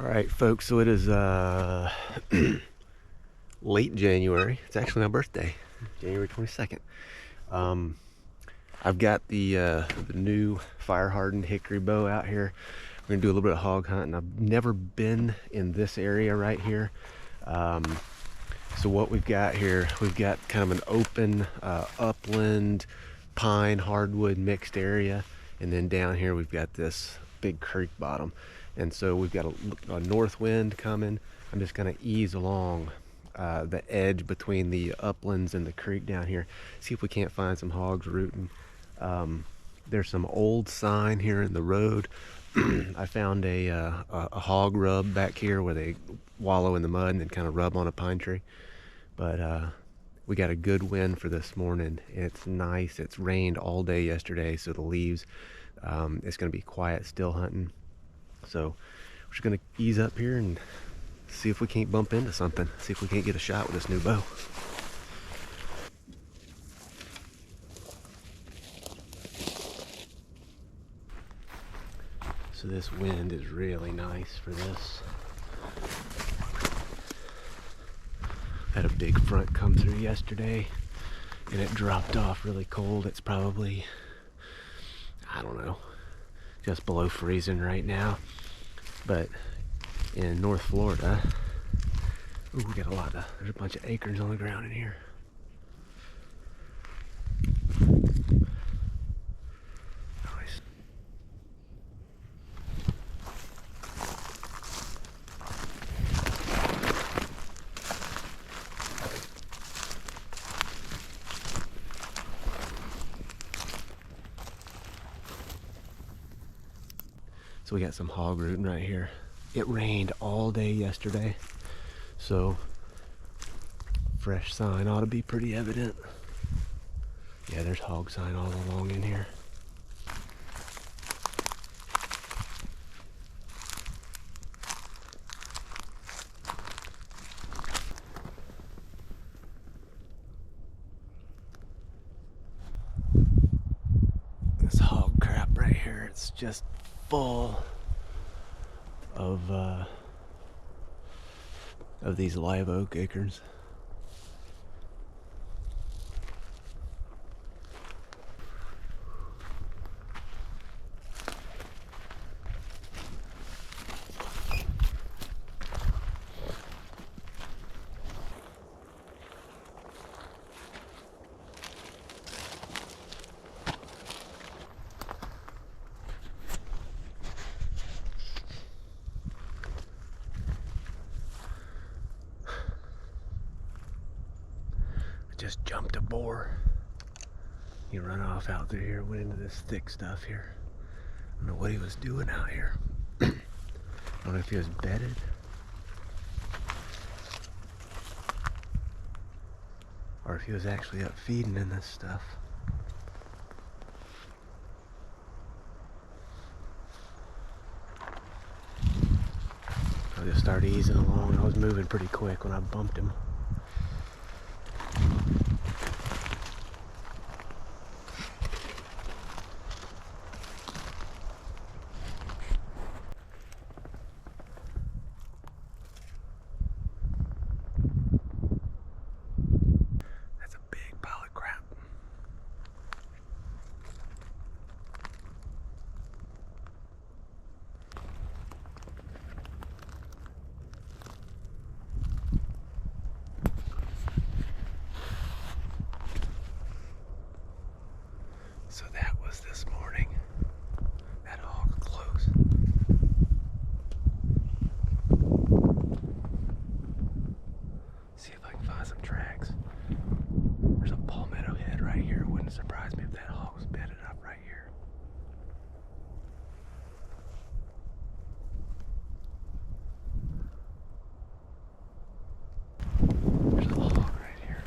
Alright folks, so it is late January. It's actually my birthday, January 22nd. I've got the new fire hardened hickory bow out here. We're gonna do a little bit of hog hunting. I've never been in this area right here. So what we've got here, we've got kind of an open upland pine hardwood mixed area, and then down here we've got this big creek bottom. And so we've got a north wind coming. I'm just gonna ease along the edge between the uplands and the creek down here, see if we can't find some hogs rooting. There's some old sign here in the road. I found a hog rub back here where they wallow in the mud and then kind of rub on a pine tree. But we got a good wind for this morning. It's nice. It's rained all day yesterday, so the leaves, it's gonna be quiet, still hunting. So we're just gonna ease up here and see if we can't bump into something. See if we can't get a shot with this new bow. So this wind is really nice for this. Had a big front come through yesterday and it dropped off really cold. It's probably, I don't know, just below freezing right now. But in North Florida, ooh, we got there's a bunch of acorns on the ground in here. Nice. So we got some hog rooting right here. It rained all day yesterday, so fresh sign ought to be pretty evident. Yeah, there's hog sign all along in here. This hog crap right here, it's just full of these live oak acorns. Just jumped a boar. He run off out through here, went into this thick stuff here. I don't know what he was doing out here. I don't know if he was bedded. Or if he was actually up feeding in this stuff. I'll just start easing along. I was moving pretty quick when I bumped him. So that was this morning. That hog close. See if I can find some tracks. There's a palmetto head right here. It wouldn't surprise me if that hog was bedded up right here. There's a hog right here.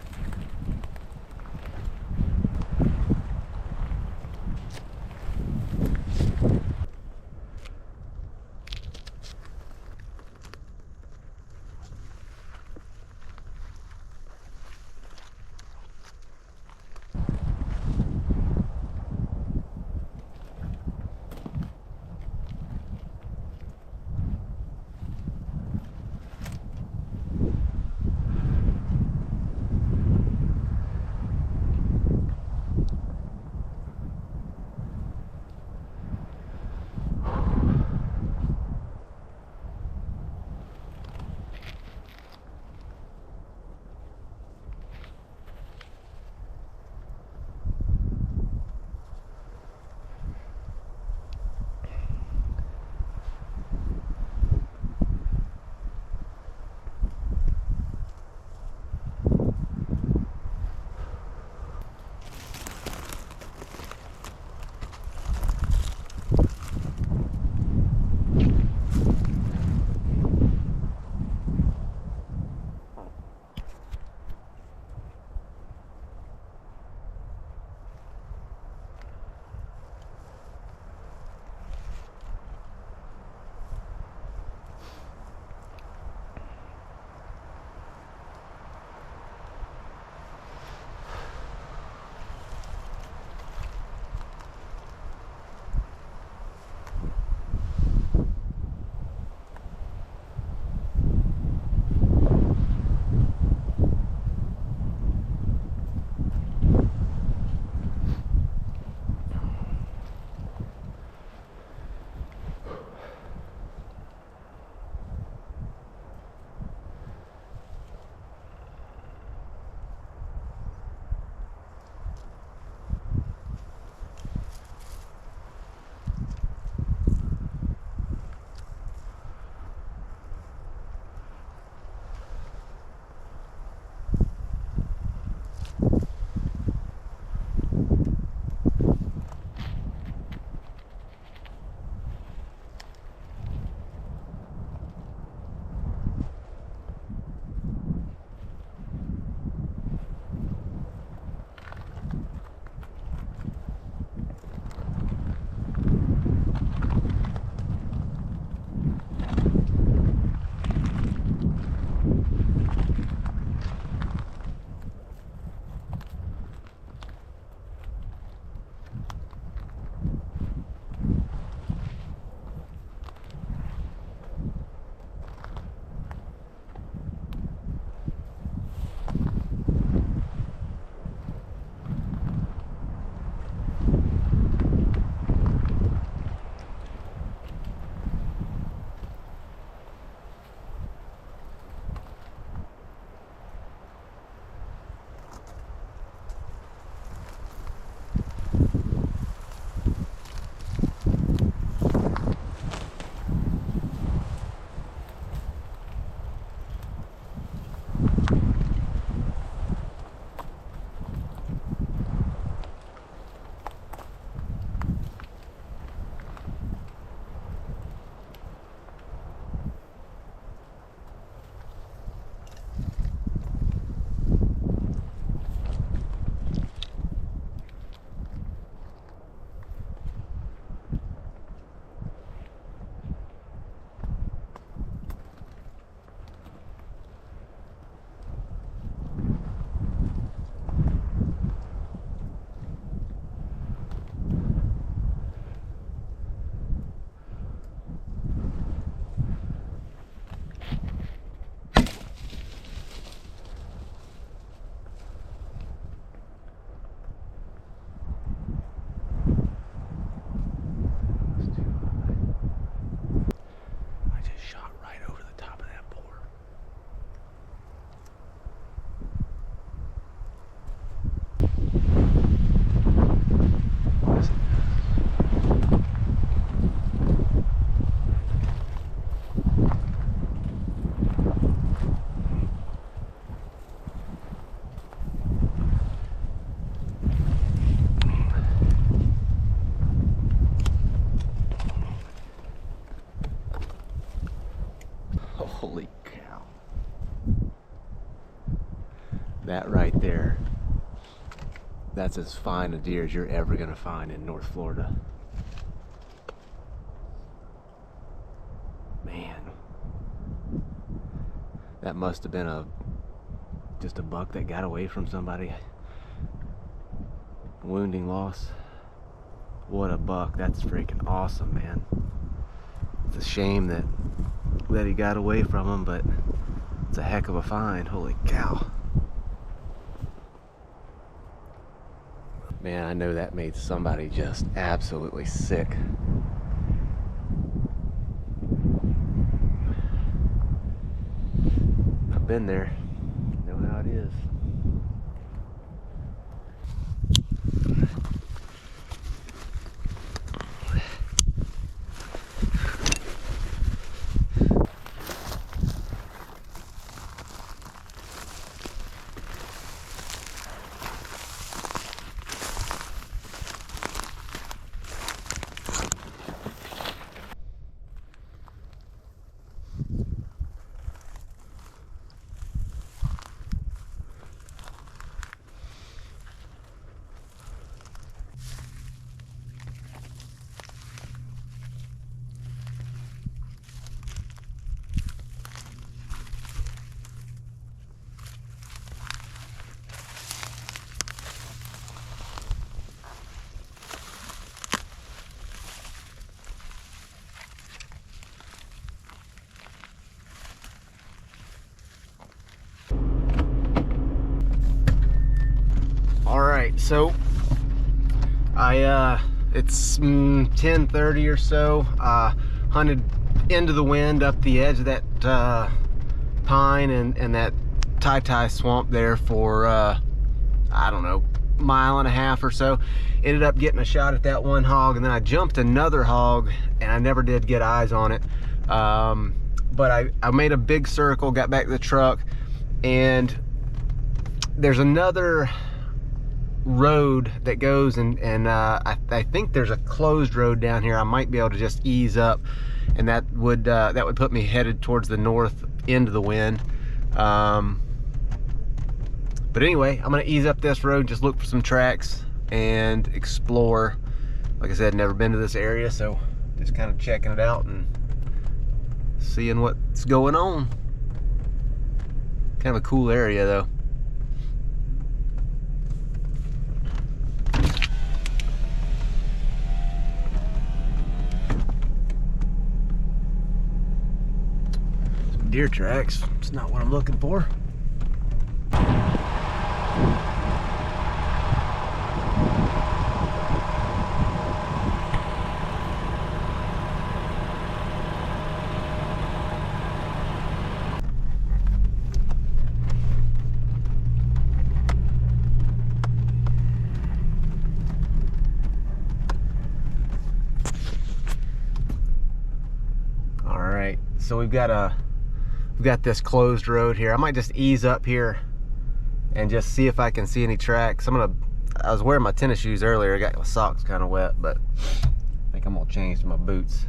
right there, that's as fine a deer as you're ever gonna find in North Florida. Man, that must have been just a buck that got away from somebody. Wounding loss. What a buck. That's freaking awesome, man. It's a shame that he got away from him, but it's a heck of a find. Holy cow. Man, I know that made somebody just absolutely sick. I've been there. Know how it is. Alright, so it's 10:30 or so. Hunted into the wind up the edge of that pine and that tie swamp there for I don't know, mile and a half or so. Ended up getting a shot at that one hog, and then I jumped another hog and I never did get eyes on it. But I made a big circle, got back to the truck, and there's another road that goes and I think there's a closed road down here. I might be able to just ease up, and that would put me headed towards the north end of the wind. But anyway, I'm gonna ease up this road, just look for some tracks and explore. Like I said, never been to this area, so just kind of checking it out and seeing what's going on. Kind of a cool area though. Deer tracks. It's not what I'm looking for. All right, so we've got this closed road here. I might just ease up here and just see if I can see any tracks. I was wearing my tennis shoes earlier. I got my socks kind of wet, but I think I'm gonna change to my boots.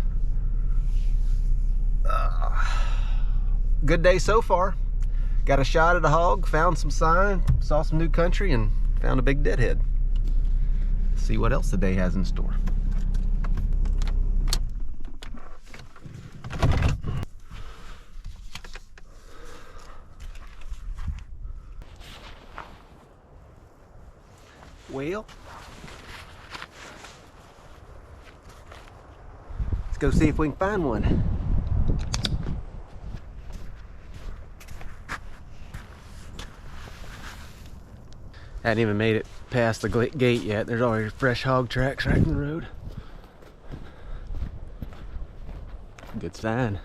Good day so far. Got a shot at a hog, found some sign, saw some new country, and found a big deadhead. See what else the day has in store. Well, let's go see if we can find one. Hadn't even made it past the gate yet. There's already fresh hog tracks right in the road. Good sign.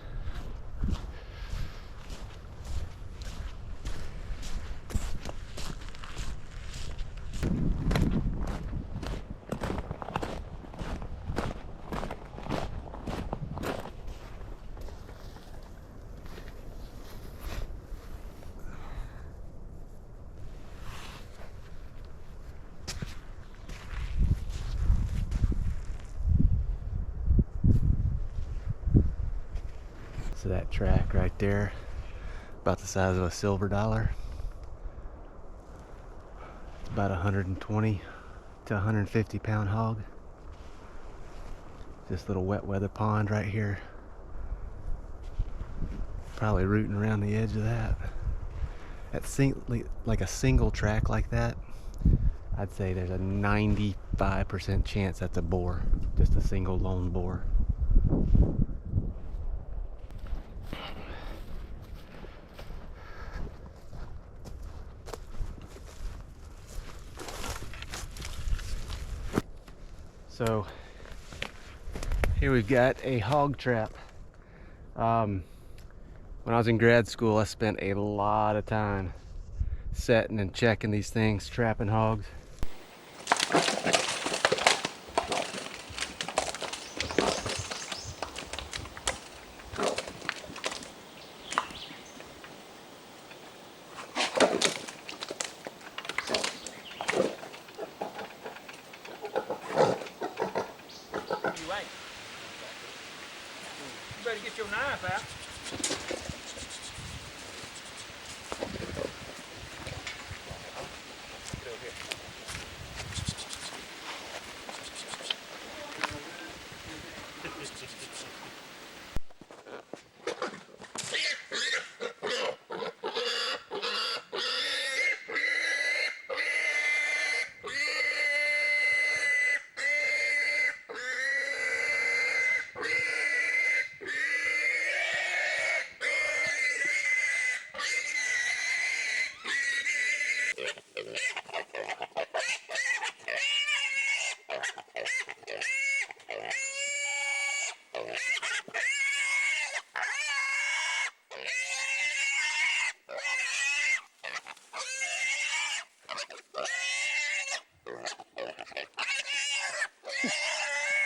So that track right there, about the size of a silver dollar. about 120 to 150 pound hog. This little wet weather pond right here. Probably rooting around the edge of that. Like a single track like that, I'd say there's a 95% chance that's a boar. Just a single lone boar. So here we've got a hog trap. When I was in grad school, I spent a lot of time setting and checking these things, trapping hogs. You better get your knife out.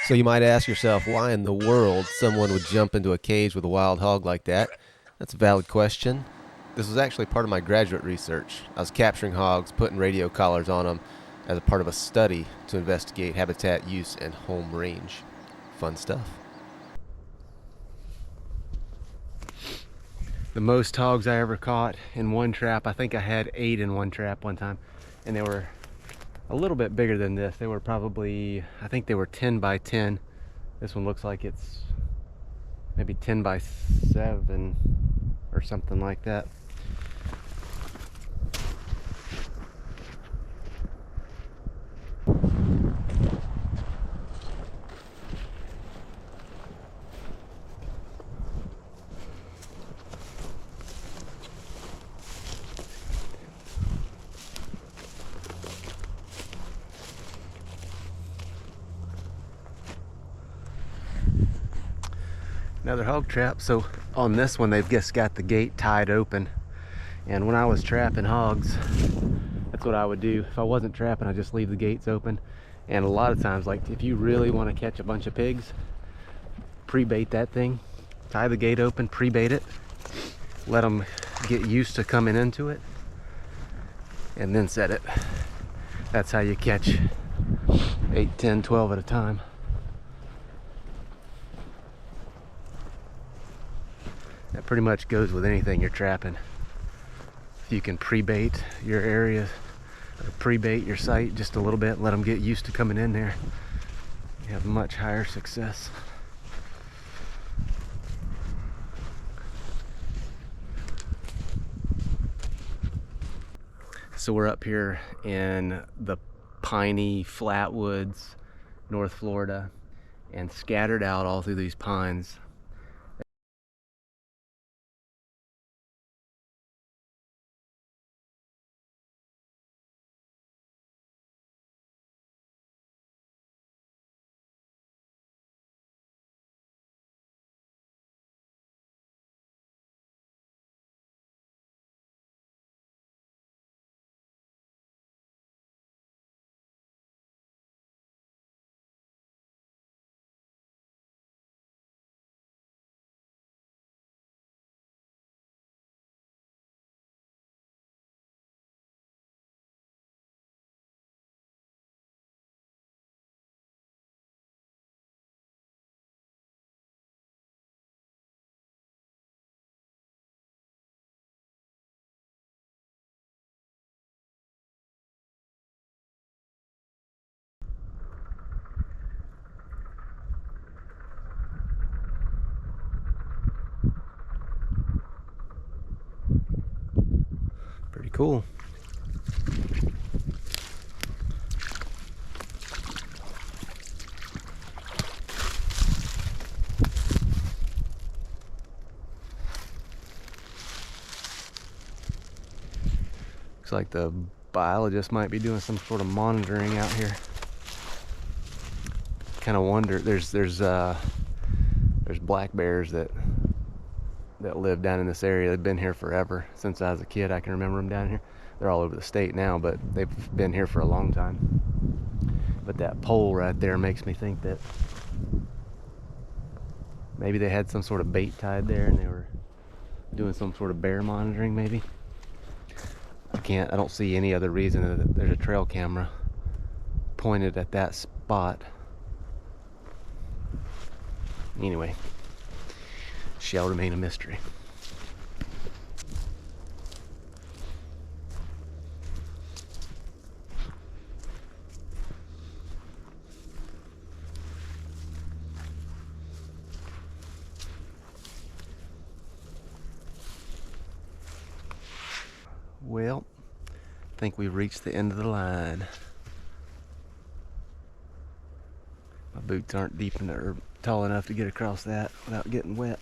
So you might ask yourself, why in the world someone would jump into a cage with a wild hog like that? That's a valid question. This was actually part of my graduate research. I was capturing hogs, putting radio collars on them as a part of a study to investigate habitat use and home range. Fun stuff. The most hogs I ever caught in one trap, I think I had 8 in one trap one time, and they were a little bit bigger than this. They were probably, I think they were 10 by 10. This one looks like it's maybe 10 by 7 or something like that. Another hog trap. So on this one, they've just got the gate tied open. And when I was trapping hogs, that's what I would do. If I wasn't trapping, I'd just leave the gates open. And a lot of times, like if you really want to catch a bunch of pigs, pre-bait that thing, tie the gate open, pre-bait it, let them get used to coming into it, and then set it. That's how you catch 8, 10, 12 at a time. That pretty much goes with anything you're trapping. If you can pre-bait your area, or pre-bait your site just a little bit, let them get used to coming in there, you have much higher success. So we're up here in the piney flatwoods, North Florida, and scattered out all through these pines cool. Looks like the biologist might be doing some sort of monitoring out here. Kind of wonder. There's black bears that live down in this area. They've been here forever. Since I was a kid, I can remember them down here. They're all over the state now, but they've been here for a long time. But that pole right there makes me think that maybe they had some sort of bait tied there and they were doing some sort of bear monitoring, maybe. I don't see any other reason that there's a trail camera pointed at that spot. Anyway, shall remain a mystery. Well, I think we've reached the end of the line. My boots aren't deep enough or tall enough to get across that without getting wet.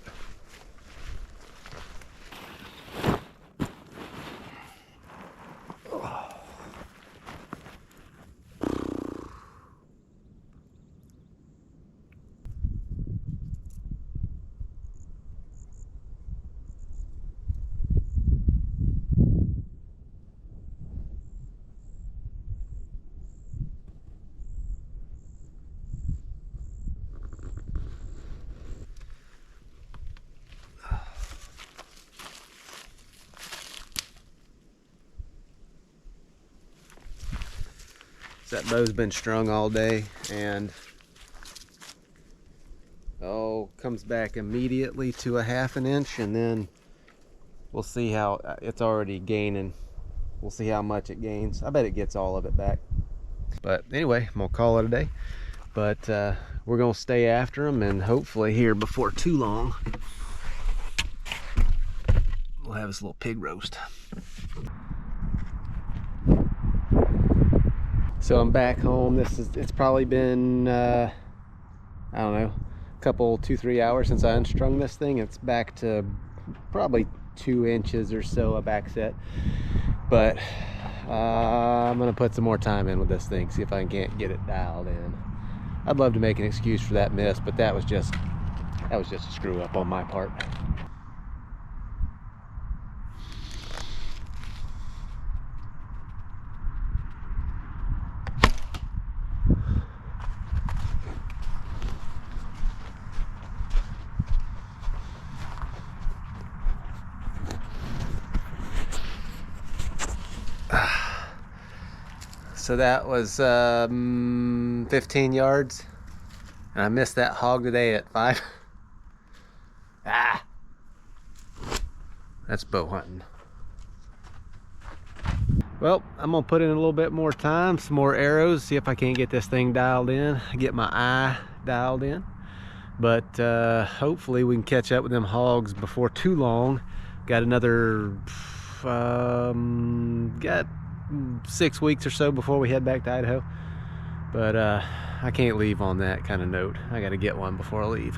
That bow's been strung all day and comes back immediately to a 1/2 inch, and then we'll see how it's already gaining. We'll see how much it gains. I bet it gets all of it back. But anyway, I'm gonna call it a day. But we're gonna stay after them, and hopefully here before too long we'll have this little pig roast. So I'm back home. It's probably been I don't know, a couple 2-3 hours since I unstrung this thing. It's back to probably 2 inches or so a back set, but I'm gonna put some more time in with this thing, see if I can't get it dialed in. I'd love to make an excuse for that miss, but that was just a screw up on my part. So that was 15 yards, and I missed that hog today at 5. That's bow hunting. Well, I'm gonna put in a little bit more time, some more arrows, see if I can't get this thing dialed in, get my eye dialed in. But hopefully we can catch up with them hogs before too long. Got another got 6 weeks or so before we head back to Idaho, but I can't leave on that kind of note. I got to get one before I leave.